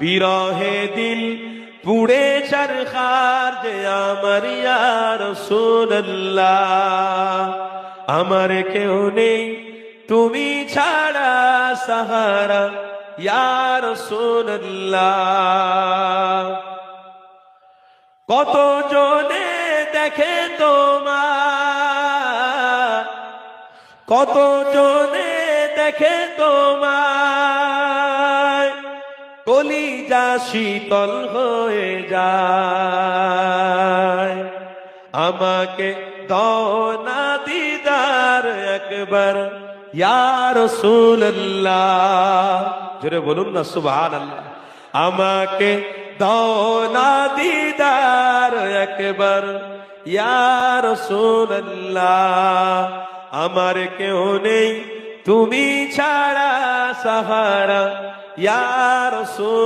বিরহে দিল পুড়ে চরখার যে আমার ইয়া রাসূলুল্লাহ। আমার কেউ নেই তুমি ছাড়া সাহারা ইয়া রাসূলুল্লাহ। কত জনে দেখে তোমার, কত জনে দেখে তোমার, কলিজা শীতল হয়ে যায়। আমাকে দাও না দিদার একবার ইয়া রাসূলুল্লাহ। জোরে বলুন না সুবহানাল্লাহ। আমাকে দাও না দিদার একবার ইয়া রাসূলুল্লাহ। আমার কেউ নেই তুমি ছাড়া সাহারা ইয়া রাসূল।